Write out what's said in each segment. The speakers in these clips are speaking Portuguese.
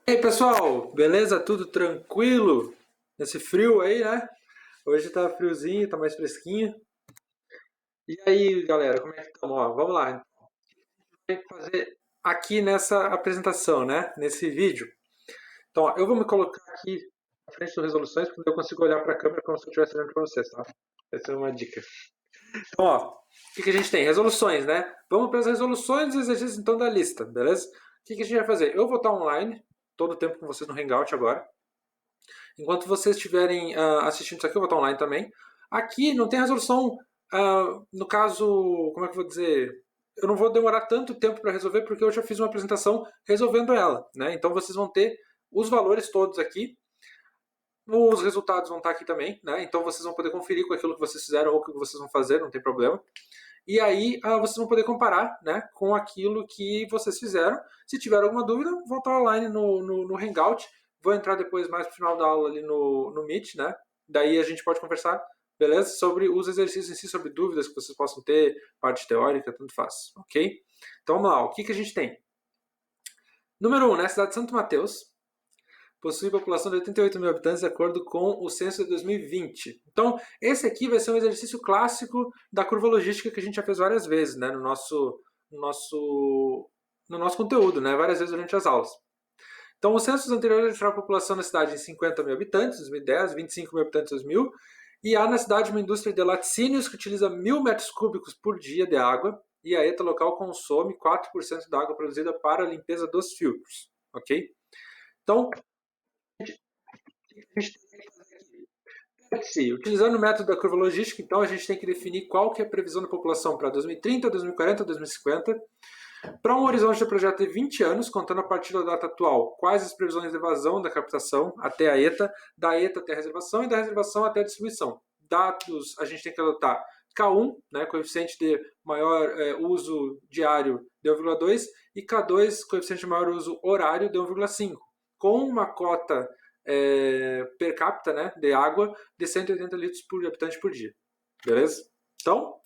E aí pessoal, beleza? Tudo tranquilo? Nesse frio aí, né? Hoje tá friozinho, tá mais fresquinho. E aí galera, como é que estamos? Vamos lá, então. Tem que fazer aqui nessa apresentação, né? Nesse vídeo. Então, eu vou me colocar aqui na frente das resoluções, porque eu consigo olhar para a câmera como se eu estivesse olhando para vocês, tá? Essa é uma dica. Então, o que a gente tem? Resoluções, né? Vamos para as resoluções e exercícios então da lista, beleza? O que a gente vai fazer? Eu vou estar online todo o tempo com vocês no Hangout agora. Enquanto vocês estiverem assistindo isso aqui, eu vou estar online também. Aqui não tem resolução, no caso, como é que eu vou dizer? Eu não vou demorar tanto tempo para resolver porque eu já fiz uma apresentação resolvendo ela, né? Então vocês vão ter os valores todos aqui. Os resultados vão estar aqui também, né? Então vocês vão poder conferir com aquilo que vocês fizeram ou o que vocês vão fazer, não tem problema. E aí vocês vão poder comparar, né, com aquilo que vocês fizeram. Se tiver alguma dúvida, vão estar online no Hangout. Vou entrar depois mais pro final da aula ali no Meet, né? Daí a gente pode conversar, beleza? Sobre os exercícios em si, sobre dúvidas que vocês possam ter, parte teórica, tanto faz, ok? Então vamos lá, o que a gente tem? Número 1, né? Cidade de Santo Mateus possui população de 88 mil habitantes de acordo com o censo de 2020. Então, esse aqui vai ser um exercício clássico da curva logística que a gente já fez várias vezes, né, no nosso conteúdo, né, várias vezes durante as aulas. Então, os censos anteriores registraram a população na cidade em 50 mil habitantes, em 2010, 25 mil habitantes em 2000, e há na cidade uma indústria de laticínios que utiliza 1.000 metros cúbicos por dia de água, e a ETA local consome 4% da água produzida para a limpeza dos filtros, ok? Então, a gente sim, utilizando o método da curva logística, então a gente tem que definir qual que é a previsão da população para 2030, 2040, 2050. Para um horizonte de projeto de 20 anos, contando a partir da data atual, quais as previsões de evasão da captação até a ETA, da ETA até a reservação e da reservação até a distribuição. Dados, a gente tem que adotar K1, né, coeficiente de maior uso diário de 1,2 e K2, coeficiente de maior uso horário de 1,5, com uma cota per capita, né, de água de 180 litros por habitante por dia. Beleza? Então,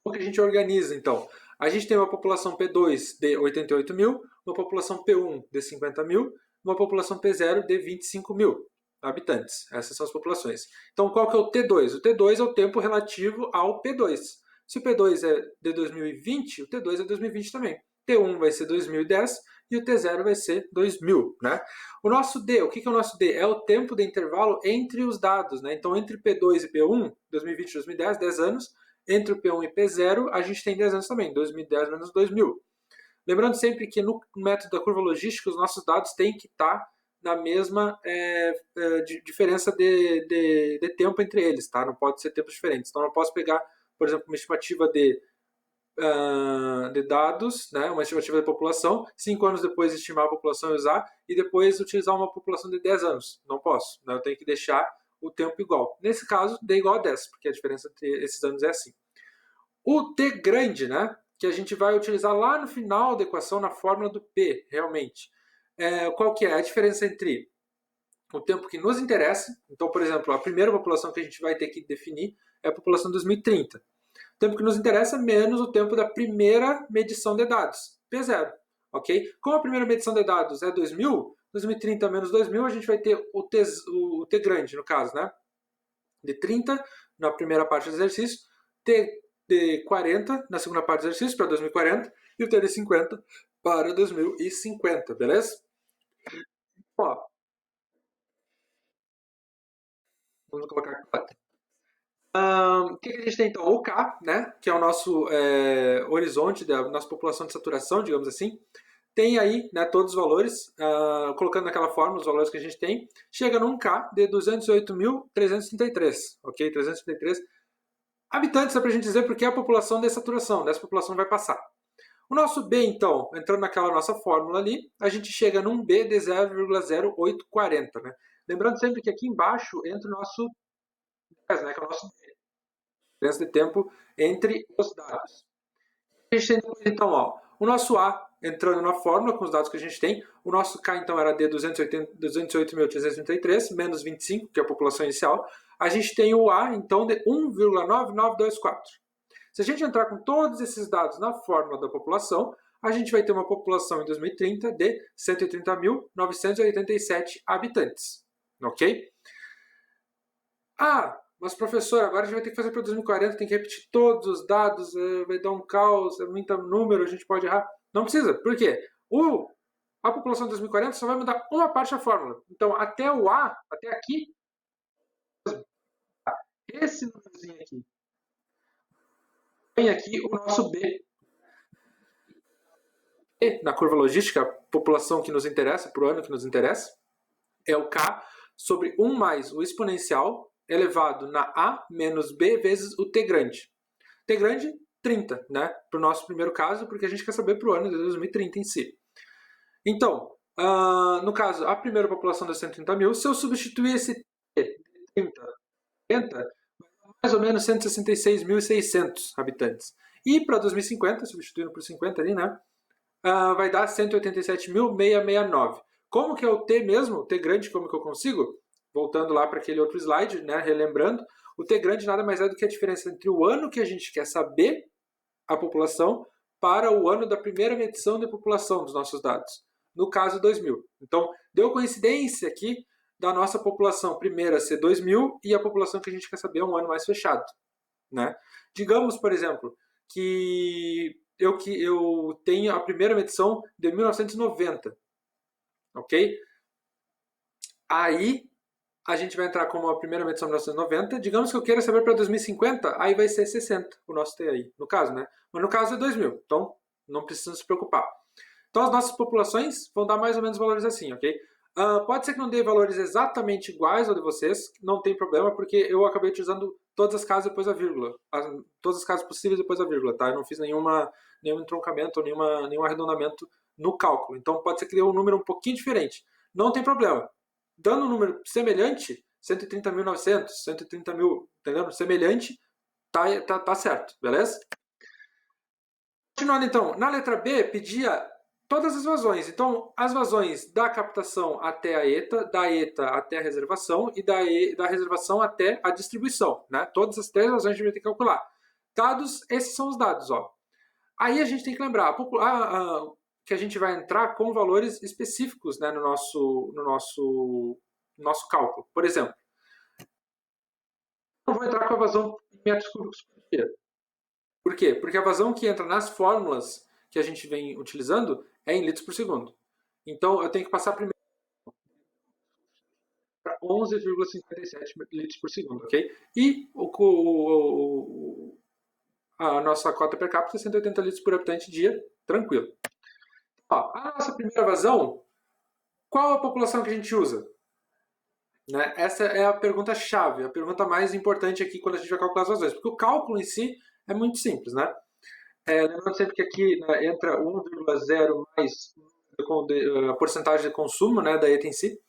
como que a gente organiza, então? A gente tem uma população P2 de 88 mil, uma população P1 de 50 mil, uma população P0 de 25 mil habitantes. Essas são as populações. Então, qual que é o T2? O T2 é o tempo relativo ao P2. Se o P2 é de 2020, o T2 é 2020 também. T1 vai ser 2010 e o T0 vai ser 2000, né? O nosso D, o que é o nosso D? É o tempo de intervalo entre os dados, né? Então, entre P2 e P1, 2020 e 2010, 10 anos, entre o P1 e P0, a gente tem 10 anos também, 2010 menos 2000. Lembrando sempre que no método da curva logística, os nossos dados têm que estar na mesma diferença de tempo entre eles, tá? Não pode ser tempos diferentes. Então, eu não posso pegar, por exemplo, uma estimativa de dados, né, uma estimativa de população, 5 anos depois estimar a população e usar, e depois utilizar uma população de 10 anos. Não posso, né? Eu tenho que deixar o tempo igual. Nesse caso, D igual a 10, porque a diferença entre esses anos é assim. O T grande, né, que a gente vai utilizar lá no final da equação, na fórmula do P, realmente. Qual que é a diferença entre o tempo que nos interessa? Então, por exemplo, a primeira população que a gente vai ter que definir é a população de 2030. O tempo que nos interessa menos o tempo da primeira medição de dados, P0. Ok? Como a primeira medição de dados é 2000, 2030 menos 2000, a gente vai ter o T grande, no caso, né? De 30 na primeira parte do exercício, T de 40 na segunda parte do exercício, para 2040, e o T de 50 para 2050, beleza? Ó, vamos colocar 4. O que a gente tem então? O K, né, que é o nosso horizonte da nossa população de saturação, digamos assim, tem aí, né, todos os valores, colocando naquela fórmula os valores que a gente tem, chega num K de 208.333, ok? 333 habitantes, é para a gente dizer porque é a população de saturação, dessa população vai passar. O nosso B, então, entrando naquela nossa fórmula ali, a gente chega num B de 0,0840, né? Lembrando sempre que aqui embaixo entra o nosso 10, né, que é o nosso diferença de tempo entre os dados. A gente tem depois, então, o nosso A entrando na fórmula com os dados que a gente tem. O nosso K, então, era de 208.333, menos 25, que é a população inicial. A gente tem o A, então, de 1,9924. Se a gente entrar com todos esses dados na fórmula da população, a gente vai ter uma população em 2030 de 130.987 habitantes. Ok? Ah, mas professor, agora a gente vai ter que fazer para 2040, tem que repetir todos os dados, vai dar um caos, é muito número, a gente pode errar. Não precisa, por quê? A população de 2040 só vai mudar uma parte da fórmula. Então, até o A, até aqui, esse númerozinho aqui, tem aqui o nosso B. E na curva logística, a população que nos interessa, para o ano que nos interessa, é o K sobre 1 mais o exponencial elevado na A menos B vezes o T grande. T grande, 30, né? Para o nosso primeiro caso, porque a gente quer saber para o ano de 2030 em si. Então, no caso, a primeira população de 130 mil, se eu substituir esse T de 30, mais ou menos 166.600 habitantes. E para 2050, substituindo por 50 ali, né? Vai dar 187.669. Como que é o T mesmo? O T grande, como que eu consigo? Voltando lá para aquele outro slide, né? Relembrando, o T grande nada mais é do que a diferença entre o ano que a gente quer saber a população para o ano da primeira medição de população dos nossos dados. No caso, 2000. Então, deu coincidência aqui da nossa população primeira ser 2000 e a população que a gente quer saber é um ano mais fechado, né? Digamos, por exemplo, que eu tenho a primeira medição de 1990, ok? Aí a gente vai entrar como a primeira medição de 1990. Digamos que eu queira saber para 2050, aí vai ser 60 o nosso T aí, no caso, né? Mas no caso é 2000, então não precisa se preocupar. Então as nossas populações vão dar mais ou menos valores assim, ok? Pode ser que não dê valores exatamente iguais ao de vocês, não tem problema, porque eu acabei utilizando todas as casas depois da vírgula. Todas as casas possíveis depois da vírgula, tá? Eu não fiz nenhum entroncamento, nenhum arredondamento no cálculo. Então pode ser que dê um número um pouquinho diferente. Não tem problema. Dando um número semelhante, 130.900, 130 mil, entendeu? Semelhante, tá certo, beleza? Continuando então, na letra B pedia todas as vazões. Então, as vazões da captação até a ETA, da ETA até a reservação e da reservação até a distribuição, né? Todas as 3 vazões a gente vai ter que calcular. Dados, esses são os dados, ó. Aí a gente tem que lembrar que a gente vai entrar com valores específicos, né, no nosso cálculo. Por exemplo, eu vou entrar com a vazão em metros cúbicos por dia. Por quê? Porque a vazão que entra nas fórmulas que a gente vem utilizando é em litros por segundo. Então eu tenho que passar primeiro para 11,57 litros por segundo, ok? E a nossa cota per capita é 180 litros por habitante dia, tranquilo. Ó, a nossa primeira vazão, qual a população que a gente usa? Né? Essa é a pergunta-chave, a pergunta mais importante aqui quando a gente vai calcular as vazões, porque o cálculo em si é muito simples, né? Lembrando sempre que aqui, né, entra 1,0 mais a porcentagem de consumo, né, da ETA em si.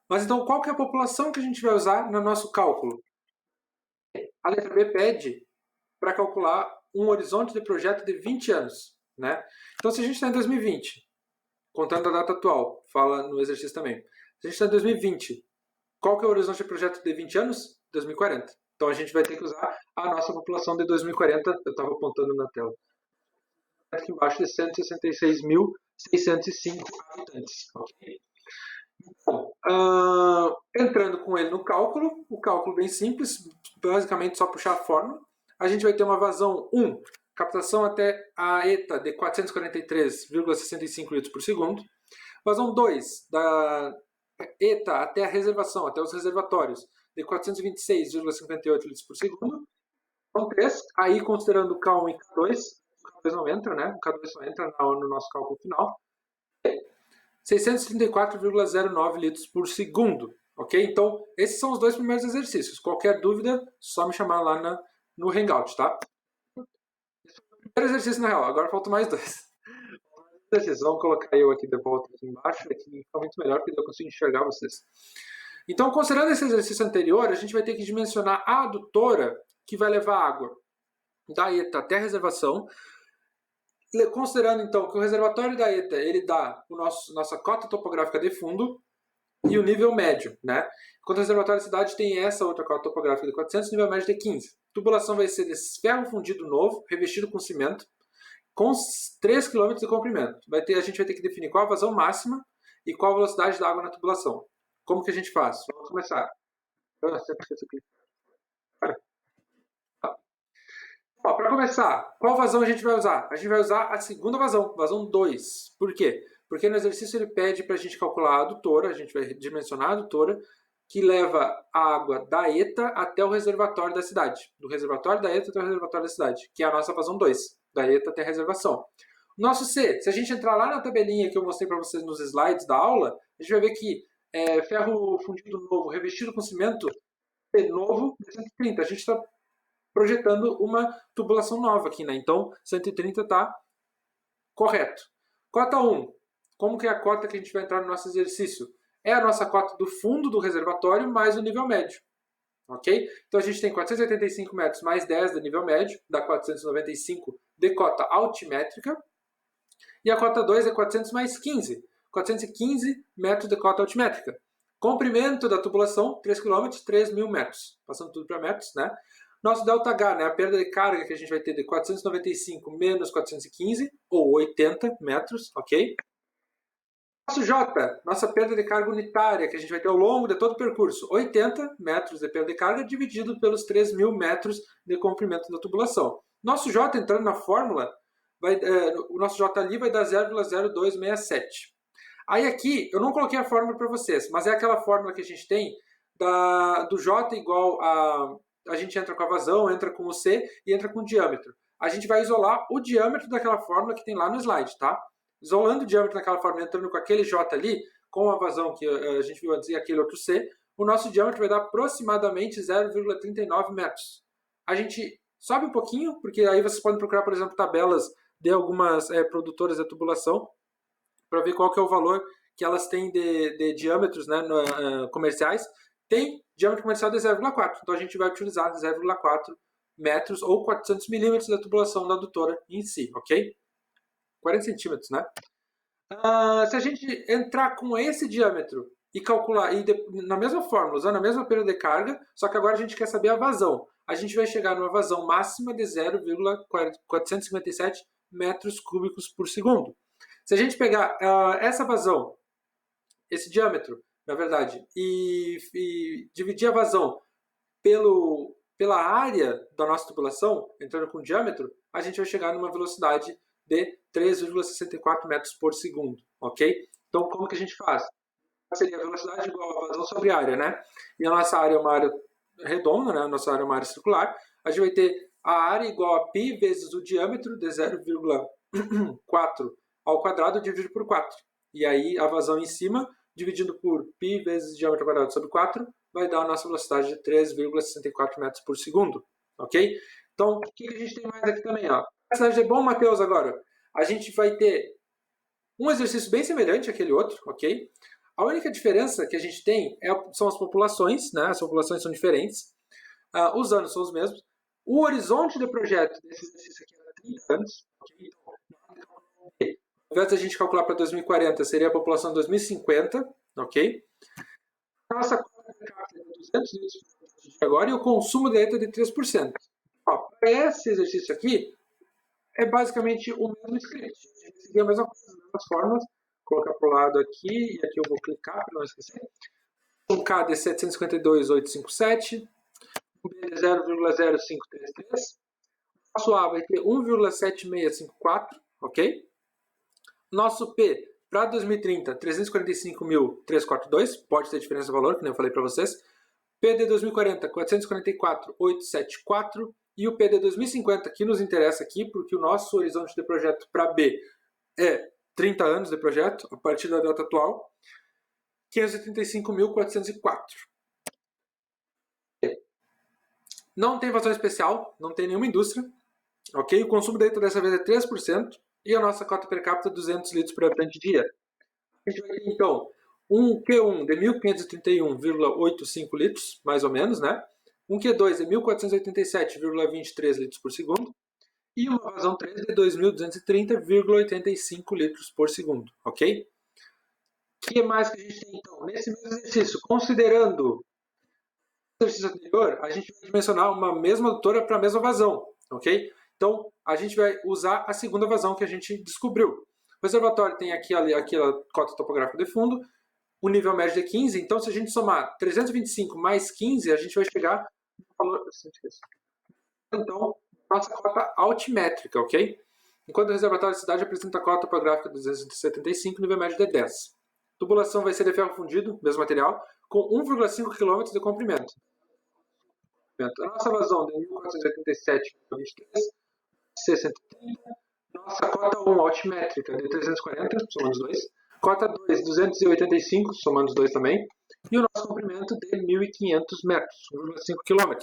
Mas então, qual que é a população que a gente vai usar no nosso cálculo? A letra B pede para calcular um horizonte de projeto de 20 anos. Né? Então, se a gente está em 2020, contando a data atual, fala no exercício também. Se a gente está em 2020, qual que é o horizonte de projeto de 20 anos? 2040. Então, a gente vai ter que usar a nossa população de 2040. Eu estava apontando na tela. Aqui embaixo de 166.605 habitantes. Okay? Bom, entrando com ele no cálculo, o cálculo bem simples, basicamente só puxar a fórmula. A gente vai ter uma vazão 1, captação até a ETA de 443,65 litros por segundo. Vazão 2, da ETA até a reservação, até os reservatórios, de 426,58 litros por segundo. Vazão 3, aí considerando o K1 e K2, o K2 não entra, né? O K2 só entra no nosso cálculo final. 634,09 litros por segundo, ok? Então, esses são os 2 primeiros exercícios. Qualquer dúvida, só me chamar lá no Hangout, tá? Esse foi o primeiro exercício, na real. Agora faltam mais 2. Vamos colocar eu aqui de volta aqui embaixo, aqui fica muito melhor, porque eu consigo enxergar vocês. Então, considerando esse exercício anterior, a gente vai ter que dimensionar a adutora que vai levar água da ETA até a reservação. Considerando então que o reservatório da ETA ele dá nossa cota topográfica de fundo e o nível médio, né? Enquanto o reservatório da cidade tem essa outra cota topográfica de 400, nível médio de 15. A tubulação vai ser de ferro fundido novo, revestido com cimento, com 3 km de comprimento. A gente vai ter que definir qual a vazão máxima e qual a velocidade da água na tubulação. Como que a gente faz? Vamos começar. Para começar, qual vazão a gente vai usar? A gente vai usar a segunda vazão, vazão 2. Por quê? Porque no exercício ele pede para a gente calcular a adutora, a gente vai dimensionar a adutora, que leva a água da ETA até o reservatório da cidade. Do reservatório da ETA até o reservatório da cidade, que é a nossa vazão 2, da ETA até a reservação. Nosso C, se a gente entrar lá na tabelinha que eu mostrei para vocês nos slides da aula, a gente vai ver que ferro fundido novo, revestido com cimento novo, 130. A gente está projetando uma tubulação nova aqui, né? Então, 130 está correto. Cota 1. Como que é a cota que a gente vai entrar no nosso exercício? É a nossa cota do fundo do reservatório mais o nível médio. Ok? Então, a gente tem 485 metros mais 10 de nível médio, dá 495 de cota altimétrica. E a cota 2 é 400 mais 15. 415 metros de cota altimétrica. Comprimento da tubulação, 3 km, 3.000 metros. Passando tudo para metros, né? Nosso ΔH, né, a perda de carga que a gente vai ter de 495 menos 415, ou 80 metros, ok? Nosso J, nossa perda de carga unitária que a gente vai ter ao longo de todo o percurso, 80 metros de perda de carga dividido pelos 3.000 metros de comprimento da tubulação. Nosso J, entrando na fórmula, o nosso J ali vai dar 0,0267. Aí aqui, eu não coloquei a fórmula para vocês, mas é aquela fórmula que a gente tem do J igual a gente entra com a vazão, entra com o C e entra com o diâmetro. A gente vai isolar o diâmetro daquela fórmula que tem lá no slide, tá? Isolando o diâmetro daquela fórmula, entrando com aquele J ali, com a vazão que a gente viu antes e aquele outro C, o nosso diâmetro vai dar aproximadamente 0,39 metros. A gente sobe um pouquinho, porque aí vocês podem procurar, por exemplo, tabelas de algumas produtoras de tubulação, para ver qual que é o valor que elas têm de diâmetros, né, comerciais. Tem diâmetro comercial de 0,4. Então a gente vai utilizar 0,4 metros ou 400 milímetros da tubulação da adutora em si, ok? 40 centímetros, né? Se a gente entrar com esse diâmetro e calcular, na mesma fórmula, usando a mesma perda de carga, só que agora a gente quer saber a vazão. A gente vai chegar numa vazão máxima de 0,457 metros cúbicos por segundo. Se a gente pegar essa vazão, esse diâmetro, na verdade, e dividir a vazão pela área da nossa tubulação, entrando com diâmetro, a gente vai chegar numa velocidade de 3,64 metros por segundo, ok? Então, como que a gente faz? Seria a velocidade igual a vazão sobre área, né? E a nossa área é uma área redonda, né? A nossa área é uma área circular. A gente vai ter a área igual a π vezes o diâmetro de 0,4 ao quadrado dividido por 4. E aí a vazão em cima, dividindo por π vezes diâmetro ao quadrado sobre 4, vai dar a nossa velocidade de 3,64 metros por segundo. Ok? Então, o que a gente tem mais aqui também? Ó? Velocidade é bom, Matheus, agora. A gente vai ter um exercício bem semelhante àquele outro, ok? A única diferença que a gente tem são as populações, né? As populações são diferentes. Os anos são os mesmos. O horizonte de projeto desse exercício aqui é 30 anos. Okay? Ao invés de a gente calcular para 2040, seria a população de 2050, ok? A nossa cota per capita é 200 litros agora e o consumo de leite é de 3%. Para esse exercício aqui, é basicamente o mesmo script. A gente seguir a mesma coisa, as mesmas formas. Vou colocar para o lado aqui, e aqui eu vou clicar para não esquecer. Um K de 752.857, um B de 0,0533. Nosso A vai ter 1,7654, ok? Nosso P para 2030, 345.342, pode ter diferença de valor, que nem eu falei para vocês. P de 2040, 444.874. E o P de 2050, que nos interessa aqui, porque o nosso horizonte de projeto para B é 30 anos de projeto, a partir da data atual, 535.404. Não tem vazão especial, não tem nenhuma indústria, ok? O consumo dentro dessa vez é 3%, e a nossa cota per capita é 200 litros por habitante dia. A gente vai ter, então, um Q1 de 1.531,85 litros, mais ou menos, né? Um Q2 de 1.487,23 litros por segundo. E uma vazão 3 de 2.230,85 litros por segundo, ok? O que mais que a gente tem, então? Nesse mesmo exercício, considerando o exercício anterior, a gente vai dimensionar uma mesma adutora para a mesma vazão, ok? Então, a gente vai usar a segunda vazão que a gente descobriu. O reservatório tem aqui a cota topográfica de fundo, o nível médio de 15, então se a gente somar 325 mais 15, a gente vai chegar no valor... Então, nossa cota altimétrica, ok? Enquanto o reservatório da cidade apresenta a cota topográfica de 275, nível médio de 10. Tubulação vai ser de ferro fundido, mesmo material, com 1,5 km de comprimento. A nossa vazão de 1487,23, C130. Nossa cota 1 altimétrica de 340, somando os dois. Cota 2, 285, somando os dois também. E o nosso comprimento de 1.500 metros, 1,5 km.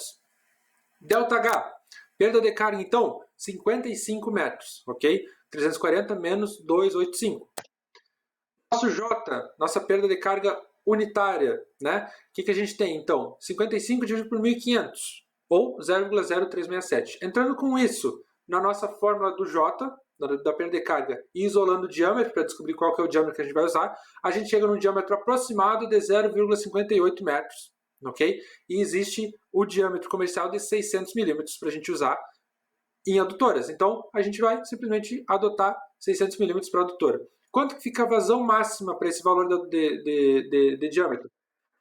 Delta H, perda de carga então, 55 metros, ok? 340 menos 285. Nosso J, nossa perda de carga unitária, né? O que a gente tem então? 55 dividido por 1.500, ou 0,0367. Entrando com isso na nossa fórmula do J, da perda de carga, e isolando o diâmetro para descobrir qual que é o diâmetro que a gente vai usar, a gente chega num diâmetro aproximado de 0,58 metros, ok? E existe o diâmetro comercial de 600 milímetros para a gente usar em adutoras. Então, a gente vai simplesmente adotar 600 milímetros para a adutora. Quanto que fica a vazão máxima para esse valor de diâmetro?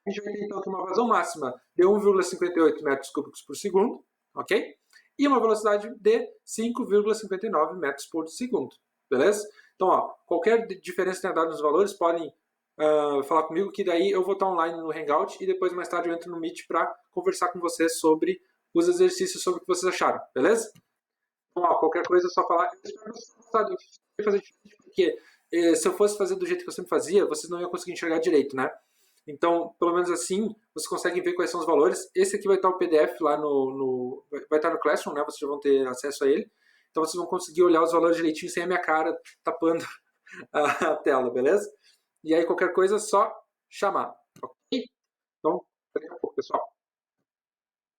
A gente vai ter então uma vazão máxima de 1,58 metros cúbicos por segundo, ok? E uma velocidade de 5,59 metros por segundo, beleza? Então, ó, qualquer diferença que tenha dado nos valores, podem falar comigo, que daí eu vou estar online no Hangout e depois mais tarde eu entro no Meet para conversar com vocês sobre os exercícios, sobre o que vocês acharam, beleza? Então, ó, qualquer coisa é só falar. Eu espero que vocês tenham gostado. Eu fazer diferente porque se eu fosse fazer do jeito que eu sempre fazia, vocês não iam conseguir enxergar direito, né? Então, pelo menos assim, vocês conseguem ver quais são os valores. Esse aqui vai estar o PDF lá vai estar no Classroom, né? Vocês já vão ter acesso a ele. Então, vocês vão conseguir olhar os valores direitinho sem a minha cara tapando a tela, beleza? E aí, qualquer coisa, é só chamar, ok? Então, daqui a pouco, pessoal.